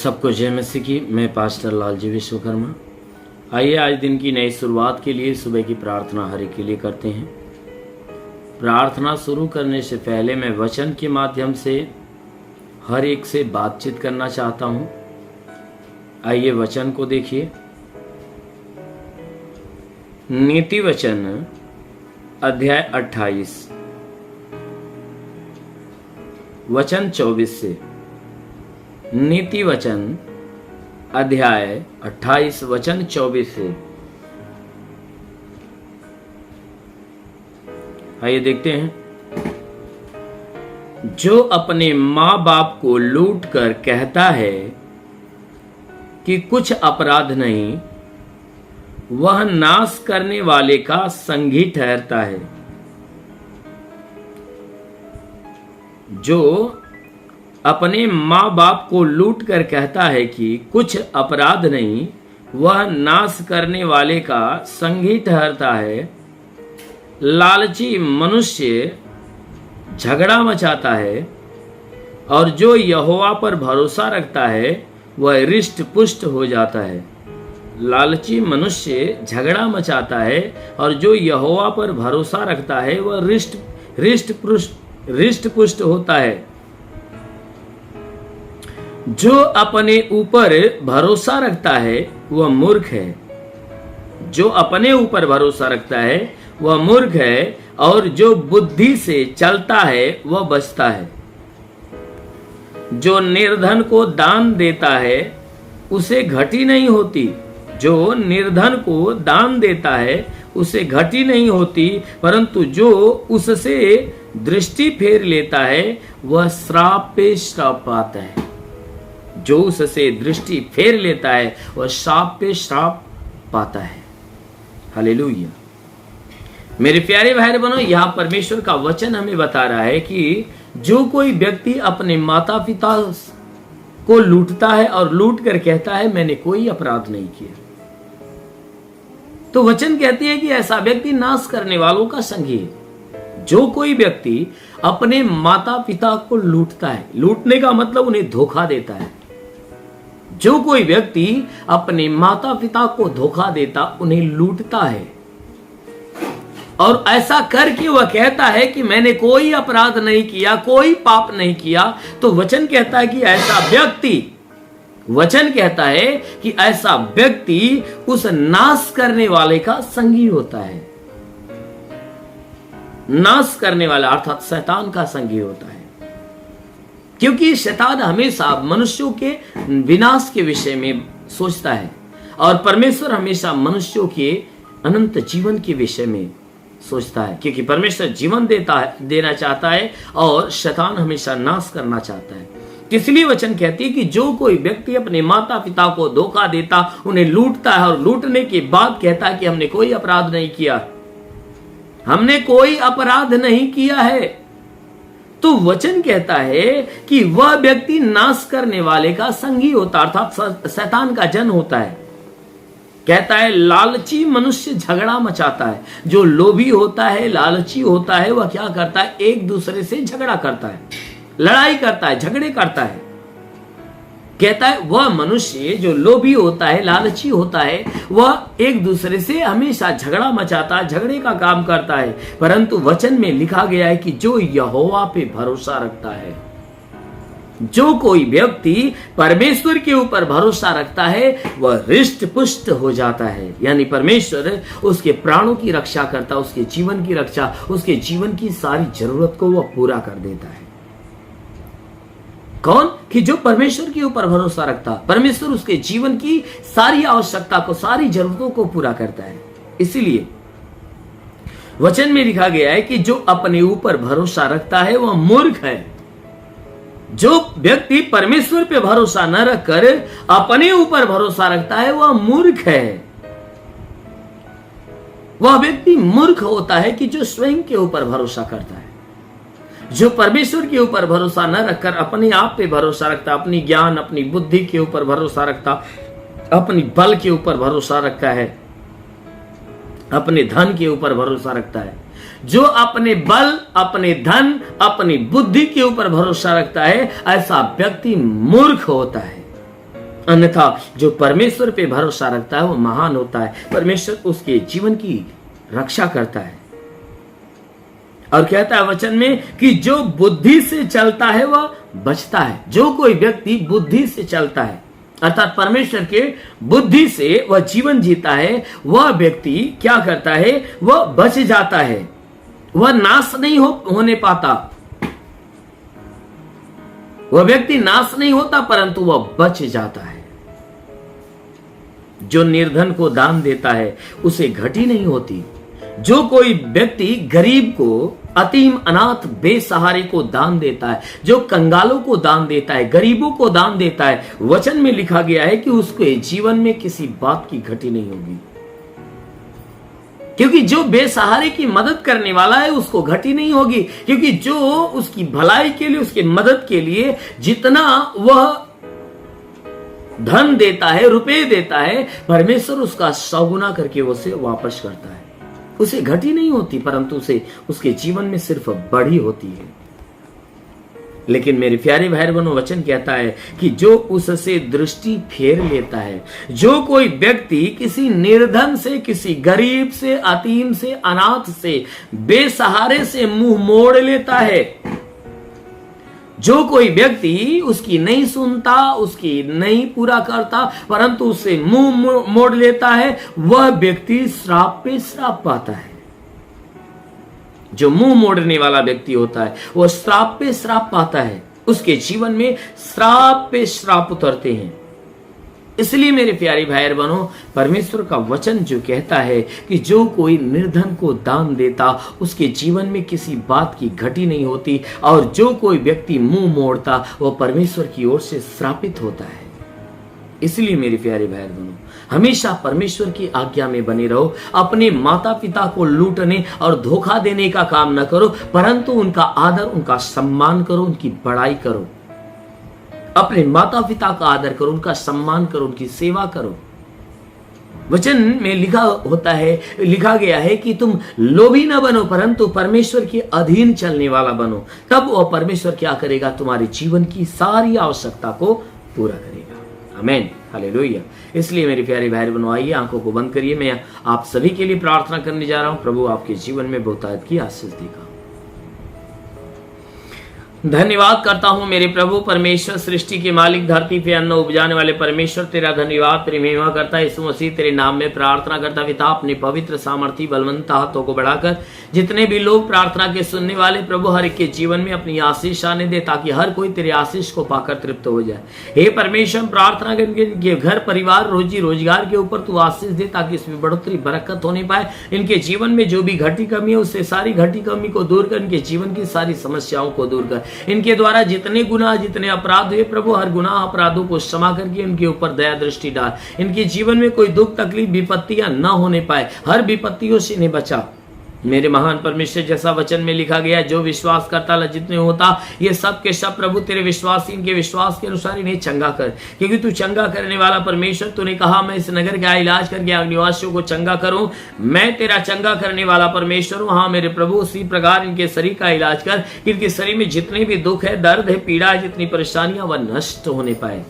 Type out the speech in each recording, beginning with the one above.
सबको जय मसीह की। मैं पास्टर लालजी विश्वकर्मा। आइए आज दिन की नई शुरुआत के लिए सुबह की प्रार्थना हर एक के लिए करते हैं। प्रार्थना शुरू करने से पहले मैं वचन के माध्यम से हर एक से बातचीत करना चाहता हूं। आइए वचन को देखिए। नीति वचन अध्याय 28 वचन 24 से। नीति वचन अध्याय 28 वचन 24 से। आइए देखते हैं। जो अपने माँ बाप को लूट कर कहता है कि कुछ अपराध नहीं, वह नाश करने वाले का संगी ठहरता है। जो अपने माँ बाप को लूट कर कहता है कि कुछ अपराध नहीं, वह नाश करने वाले का संगी ठहरता है। लालची मनुष्य झगड़ा मचाता है, और जो यहोवा पर भरोसा रखता है वह हृष्ट पुष्ट हो जाता है। लालची मनुष्य झगड़ा मचाता है, और जो यहोवा पर भरोसा रखता है वह हृष्ट पुष्ट होता है। जो अपने ऊपर भरोसा रखता है वह मूर्ख है। जो अपने ऊपर भरोसा रखता है वह मूर्ख है, और जो बुद्धि से चलता है वह बचता है। जो निर्धन को दान देता है उसे घटी नहीं होती। जो निर्धन को दान देता है उसे घटी नहीं होती, परंतु जो उससे दृष्टि फेर लेता है वह श्राप पे श्राप पाता है। जो उससे दृष्टि फेर लेता है वह श्राप पे श्राप पाता है। हालेलुया। मेरे प्यारे भाई बहनों, यहां परमेश्वर का वचन हमें बता रहा है कि जो कोई व्यक्ति अपने माता पिता को लूटता है और लूट कर कहता है मैंने कोई अपराध नहीं किया, तो वचन कहते हैं कि ऐसा व्यक्ति नाश करने वालों का संगी है। जो कोई व्यक्ति अपने माता पिता को लूटता है, लूटने का मतलब उन्हें धोखा देता है। जो कोई व्यक्ति अपने माता पिता को धोखा देता, उन्हें लूटता है, और ऐसा करके वह कहता है कि मैंने कोई अपराध नहीं किया, कोई पाप नहीं किया, तो वचन कहता है कि ऐसा व्यक्ति उस नाश करने वाले का संगी होता है। नाश करने वाला अर्थात शैतान का संगी होता है, क्योंकि शैतान हमेशा मनुष्यों के विनाश के विषय में सोचता है, और परमेश्वर हमेशा मनुष्यों के अनंत जीवन के विषय में सोचता है। क्योंकि परमेश्वर जीवन देना चाहता है, और शैतान हमेशा नाश करना चाहता है। इसलिए वचन कहती है कि जो कोई व्यक्ति अपने माता पिता को धोखा देता, उन्हें लूटता है, और लूटने के बाद कहता है कि हमने कोई अपराध नहीं किया, हमने कोई अपराध नहीं किया है, तो वचन कहता है कि वह व्यक्ति नाश करने वाले का संगी होता, अर्थात शैतान का जन होता है। कहता है लालची मनुष्य झगड़ा मचाता है। जो लोभी होता है, लालची होता है, वह क्या करता है? एक दूसरे से झगड़ा करता है, लड़ाई करता है, झगड़े करता है। कहता है वह मनुष्य जो लोभी होता है, लालची होता है, वह एक दूसरे से हमेशा झगड़ा मचाता है, झगड़े का काम करता है। परंतु वचन में लिखा गया है कि जो यहोवा पे भरोसा रखता है, जो कोई व्यक्ति परमेश्वर के ऊपर भरोसा रखता है वह हृष्ट पुष्ट हो जाता है। यानी परमेश्वर उसके प्राणों की रक्षा करता, उसके जीवन की रक्षा, उसके जीवन की सारी जरूरत को वह पूरा कर देता है। कौन? कि जो परमेश्वर के ऊपर भरोसा रखता, परमेश्वर उसके जीवन की सारी आवश्यकता को, सारी जरूरतों को पूरा करता है। इसीलिए वचन में लिखा गया है कि जो अपने ऊपर भरोसा रखता है वह मूर्ख है। जो व्यक्ति परमेश्वर पे भरोसा न रखकर अपने ऊपर भरोसा रखता है वह मूर्ख है। वह व्यक्ति मूर्ख होता है कि जो स्वयं के ऊपर भरोसा करता है, जो परमेश्वर के ऊपर भरोसा न रखकर अपने आप पे भरोसा रखता, अपनी ज्ञान, अपनी बुद्धि के ऊपर भरोसा रखता, अपनी बल के ऊपर भरोसा रखता है, अपने धन के ऊपर भरोसा रखता है। जो अपने बल, अपने धन, अपनी बुद्धि के ऊपर भरोसा रखता है, ऐसा व्यक्ति मूर्ख होता है। अन्यथा जो परमेश्वर पे भरोसा रखता है वो महान होता है। परमेश्वर उसके जीवन की रक्षा करता है और कहता है वचन में कि जो बुद्धि से चलता है वह बचता है। जो कोई व्यक्ति बुद्धि से चलता है अर्थात परमेश्वर के बुद्धि से वह जीवन जीता है, वह व्यक्ति क्या करता है, वह बच जाता है, वह नाश नहीं होने पाता। वह व्यक्ति नाश नहीं होता परंतु वह बच जाता है। जो निर्धन को दान देता है उसे घटी नहीं होती। जो कोई व्यक्ति गरीब को, अतीम अनाथ बेसहारे को दान देता है, जो कंगालों को दान देता है, गरीबों को दान देता है, वचन में लिखा गया है कि उसके जीवन में किसी बात की घटी नहीं होगी। क्योंकि जो बेसहारे की मदद करने वाला है उसको घटी नहीं होगी, क्योंकि जो उसकी भलाई के लिए, उसकी मदद के लिए जितना वह धन देता है, रुपए देता है, परमेश्वर उसका 100 गुना करके उसे वापस करता है। उसे घटी नहीं होती परंतु उसे उसके जीवन में सिर्फ बढ़ी होती है। लेकिन मेरे प्यारे भाई बहनों, वचन कहता है कि जो उससे दृष्टि फेर लेता है, जो कोई व्यक्ति किसी निर्धन से, किसी गरीब से, अतीम से, अनाथ से, बेसहारे से मुंह मोड़ लेता है, जो कोई व्यक्ति उसकी नहीं सुनता, उसकी नहीं पूरा करता परंतु उससे मुंह मोड़ लेता है, वह व्यक्ति श्राप पे श्राप पाता है। जो मुंह मोड़ने वाला व्यक्ति होता है वह श्राप पे श्राप पाता है। उसके जीवन में श्राप पे श्राप उतरते हैं। इसलिए मेरे प्यारे भाई बहनों, परमेश्वर का वचन जो कहता है कि जो कोई निर्धन को दान देता उसके जीवन में किसी बात की घटी नहीं होती, और जो कोई व्यक्ति मुंह मोड़ता वह परमेश्वर की ओर से श्रापित होता है। इसलिए मेरे प्यारे भाई बहनों, हमेशा परमेश्वर की आज्ञा में बने रहो। अपने माता पिता को लूटने और धोखा देने का काम न करो परंतु उनका आदर, उनका सम्मान करो, उनकी बड़ाई करो। अपने माता पिता का आदर करो, उनका सम्मान करो, उनकी सेवा करो। वचन में लिखा गया है कि तुम लोभी न बनो परंतु परमेश्वर के अधीन चलने वाला बनो। तब वह परमेश्वर क्या करेगा, तुम्हारे जीवन की सारी आवश्यकता को पूरा करेगा। आमीन, हालेलुया। इसलिए मेरे प्यारे भाई बहनों, आइए आंखों को बंद करिए। मैं आप सभी के लिए प्रार्थना करने जा रहा हूं। प्रभु आपके जीवन में बहुतायत की आशीष देगा। धन्यवाद करता हूं मेरे प्रभु परमेश्वर, सृष्टि के मालिक, धरती पे अन्न उपजाने वाले परमेश्वर, तेरा धन्यवाद, तेरी महिमा करता है यीशु मसीह। तेरे नाम में प्रार्थना करता पिता, अपने पवित्र सामर्थी बलवंत हाथों को बढ़ाकर जितने भी लोग प्रार्थना के सुनने वाले प्रभु, हर एक के जीवन में अपनी आशीष आने दे ताकि हर कोई तेरे आशीष को पाकर तृप्त हो जाए। हे परमेश्वर, प्रार्थना करके घर परिवार रोजी रोजगार के ऊपर तू आशीष दे ताकि इसमें बढ़ोतरी बरकत होने पाए। इनके जीवन में जो भी घटी कमी है उससे सारी घटी कमी को दूर कर, इनके जीवन की सारी समस्याओं को दूर कर। इनके द्वारा जितने गुनाह, जितने अपराध हुए प्रभु, हर गुनाह अपराधों को क्षमा करके इनके ऊपर दया दृष्टि डाल। इनके जीवन में कोई दुख तकलीफ विपत्तियां न होने पाए, हर विपत्तियों से इन्हें बचा। मेरे महान परमेश्वर, जैसा वचन में लिखा गया, जो विश्वास करता लज्जित नहीं होता, ये सब के सब प्रभु तेरे विश्वासी, इनके विश्वास के अनुसार इन्हें चंगा कर, क्योंकि तू चंगा करने वाला परमेश्वर। तूने कहा मैं इस नगर का इलाज करके निवासियों को चंगा करूं। मैं तेरा चंगा करने वाला परमेश्वर हूं। हाँ मेरे प्रभु, उसी प्रकार इनके शरीर का इलाज कर, इनके शरीर में जितने भी दुख है, दर्द है, पीड़ा है, जितनी परेशानियां वह नष्ट होने पाए।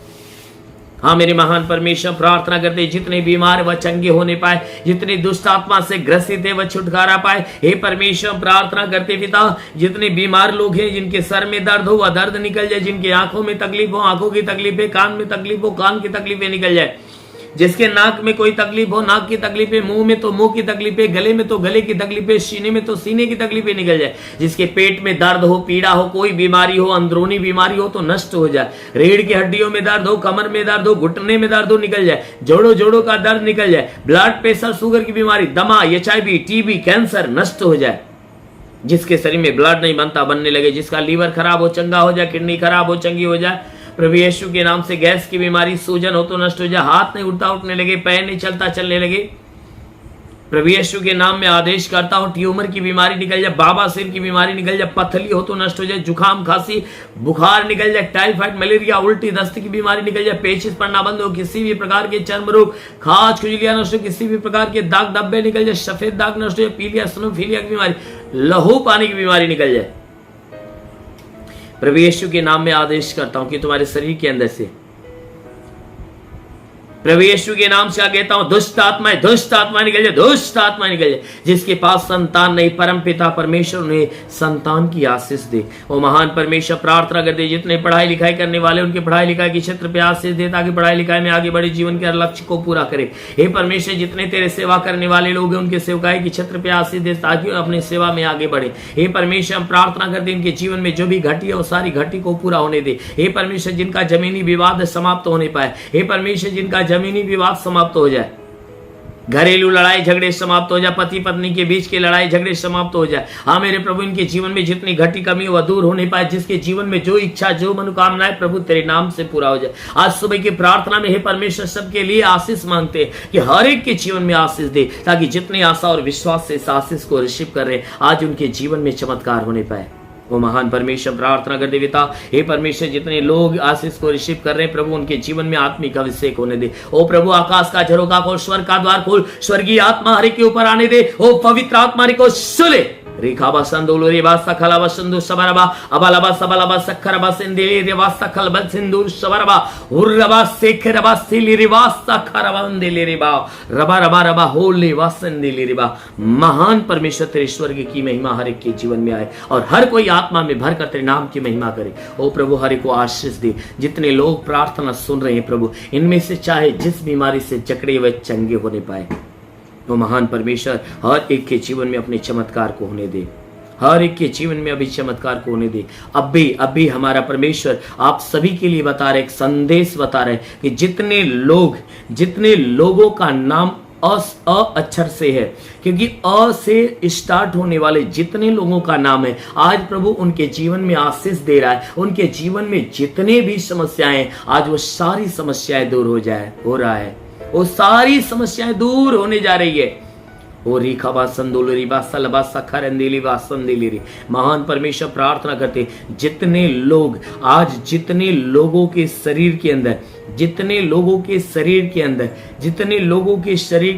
हाँ मेरे महान परमेश्वर, प्रार्थना करते जितने बीमार वह चंगे होने पाए, जितने दुष्ट आत्मा से ग्रसित है वह छुटकारा पाए। हे परमेश्वर, प्रार्थना करते पिता, जितने बीमार लोग हैं, जिनके सर में दर्द हो वह दर्द निकल जाए, जिनकी आंखों में तकलीफ हो आंखों की तकलीफ है, कान में तकलीफ हो कान की तकलीफें निकल जाए, जिसके नाक में कोई तकलीफ हो नाक की तकलीफें, मुंह में तो मुंह की तकलीफें, गले में तो गले की तकलीफें, सीने में तो सीने की तकलीफें निकल जाए, जिसके पेट में दर्द हो, पीड़ा हो, कोई बीमारी हो, अंदरूनी बीमारी हो तो नष्ट हो जाए। रीढ़ की हड्डियों में दर्द हो, कमर में दर्द हो, घुटने में दर्द हो निकल जाए, जोड़ों का दर्द निकल जाए, ब्लड प्रेशर, शुगर की बीमारी, दमा, HIV, TB, कैंसर नष्ट हो जाए। जिसके शरीर में ब्लड नहीं बनता बनने लगे, जिसका लीवर खराब हो चंगा हो जाए, किडनी खराब हो चंगी हो जाए प्रभु यीशु के नाम से। गैस की बीमारी, सूजन हो तो नष्ट हो जाए, हाथ नहीं उठता उठने लगे, पैर नहीं चलता चलने लगे, प्रभु यीशु के नाम में आदेश करता हूं ट्यूमर की बीमारी निकल जाए, बाबा सिर की बीमारी निकल जाए, पथली हो तो नष्ट हो जाए, जुकाम खांसी बुखार निकल जाए, टाइफाइड मलेरिया उल्टी दस्त की बीमारी निकल जाए, पेचिश पड़ना बंद हो, किसी भी प्रकार के चर्म रोग, खाज खुजलियां नष्ट हो, किसी भी प्रकार के दाग धब्बे निकल जाए, सफेद दाग नष्ट हो जाए, पीलिया स्नोफिलिया की बीमारी, लहू पानी की बीमारी निकल जाए। प्रभु यीशु के नाम में आदेश करता हूं कि तुम्हारे शरीर के अंदर से प्रभु यीशु के नाम से कहता हूं, दुष्ट आत्मा निकल जाए, दुष्ट आत्मा निकल जाए। जिसके पास संतान नहीं, परम पिता परमेश्वर उन्हें संतान की आशीष दे। वो महान परमेश्वर प्रार्थना कर दे, जितने पढ़ाई लिखाई करने वाले उनके पढ़ाई लिखाई के क्षेत्र पे आशीष दे, ताकि पढ़ाई लिखाई में आगे बढ़े, जीवन के लक्ष्य को पूरा करे। हे परमेश्वर, जितने तेरे सेवा करने वाले लोग हैं उनके सेवकाई के क्षेत्र पे आशीष दे, ताकि अपनी सेवा में आगे बढ़े। हे परमेश्वर, हम प्रार्थना करते इनके जीवन में जो भी घटी है वो सारी घटी को पूरा होने दे। हे परमेश्वर, जिनका जमीनी विवाद समाप्त होने पाए, हे परमेश्वर, जिनका जमीनी विवाद समाप्त हो जाए, घरेलू लड़ाई झगड़े समाप्त हो जाए, पति पत्नी के बीच की लड़ाई झगड़े समाप्त हो जाए। हाँ मेरे प्रभु, इनके जीवन में जितनी घटी कमी वह दूर होने पाए, जिसके जीवन में जो इच्छा जो मनोकामनाएं प्रभु तेरे नाम से पूरा हो जाए। आज सुबह की प्रार्थना में हे परमेश्वर सबके लिए आशीष मांगते हैं कि हर एक के जीवन में आशीष दे, ताकि जितने आशा और विश्वास से इस आशीष को रिसीव कर रहे आज उनके जीवन में चमत्कार होने पाए। वो महान परमेश्वर प्रार्थना कर दे पिता, हे परमेश्वर, जितने लोग आशीष को रिसीव कर रहे हैं प्रभु उनके जीवन में आत्मिक अभिषेक होने दे। ओ प्रभु, आकाश का झरोका खोल, स्वर्ग का द्वार खोल, स्वर्गीय आत्मा हर एक के ऊपर आने दे। ओ पवित्र आत्मा हर एक को सुले। रेखाबा संदोलो रेबा सखलाबा संदू सबरबा अबलबा सबलबा सखरबा सिंदेली रेबा सखलबा सिंदूर सबरबा उर्रबा सेखरबा सिली रेबा सखरबा अंदेली रेबा रबा रबा रबा होले वासंदेली रेबा। महान परमेश्वर तेरे स्वर्ग की महिमा हर एक के जीवन में आए और हर कोई आत्मा में भरकर तेरे नाम की महिमा करे। ओ प्रभु, हर एक को आशीष दे। जितने लोग प्रार्थना सुन रहे हैं प्रभु, इनमें से चाहे जिस बीमारी से जकड़े हुए चंगे होने पाए, वो महान परमेश्वर हर एक के जीवन में अपने चमत्कार को होने दे, हर एक के जीवन में अभी चमत्कार को होने दे। अब भी हमारा परमेश्वर आप सभी के लिए बता रहे, एक संदेश बता रहे कि जितने लोगों का नाम अ अक्षर से है, क्योंकि अ से स्टार्ट होने वाले जितने लोगों का नाम है, आज प्रभु उनके जीवन में आशीष दे रहा है। उनके जीवन में जितने भी समस्याएं, आज वो सारी समस्याएं दूर हो रहा है, वो सारी समस्याएं दूर होने जा रही है। ओ रीखा संदोलरी बासलबा सखरंदेली वासंदेली। महान परमेश्वर प्रार्थना करते, जितने लोगों के शरीर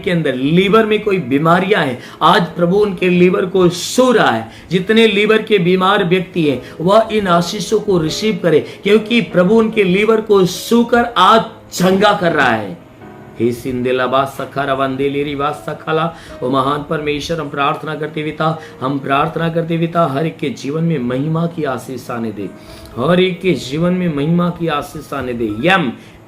के अंदर लीवर में कोई बीमारियां हैं, आज प्रभु उनके लीवर को छू रहा है। जितने लीवर के बीमार व्यक्ति हैं वह इन आशीषों को रिसीव करे, क्योंकि प्रभु उनके लीवर को छूकर आज चंगा कर रहा है। हे सिंदेला बास सखा वंदेली रिवास सखाला। ओ महान परमेश्वर, हम प्रार्थना करते पिता हर एक के जीवन में महिमा की आशीष आने दे, हर एक के जीवन में महिमा की आशीष आने दे।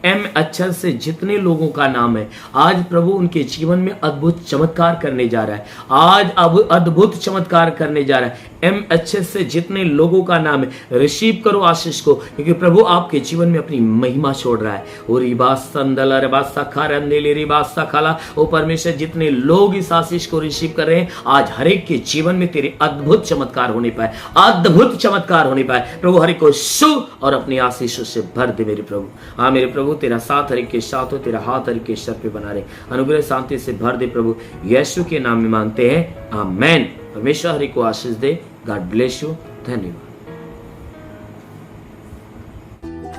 एम अक्षर से जितने लोगों का नाम है, आज प्रभु उनके जीवन में अद्भुत चमत्कार करने जा रहा है। आज अब अद्भुत चमत्कार करने जा रहा है। एम अक्षर से जितने लोगों का नाम है, रिसीव करो आशीष को, क्योंकि प्रभु आपके जीवन में अपनी महिमा छोड़ रहा है। ओ रिबास संदला रिबास सखा रंदेली रिबास सखाला। ओ परमेश्वर, जितने लोग इस आशीष को रिसीव कर रहे हैं, आज हर एक के जीवन में तेरे अद्भुत चमत्कार होने पाए, अद्भुत चमत्कार होने पाए। प्रभु हर एक को छू और अपनी आशीषों से भर दे मेरे प्रभु। हाँ मेरे प्रभु, तेरा साथ हर एक के साथ हो, तेरा हाथ हर एक के सर पे बना रहे, अनुग्रह शांति से भर दे प्रभु। यीशु के नाम में मांगते हैं, आमेन। परमेश्वर हर एक को आशीष दे। God bless you. धन्यवाद।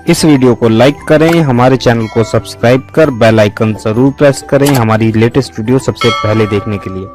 इस वीडियो को लाइक करें, हमारे चैनल को सब्सक्राइब कर बेल आइकन जरूर प्रेस करें हमारी लेटेस्ट वीडियो सबसे पहले देखने के लिए।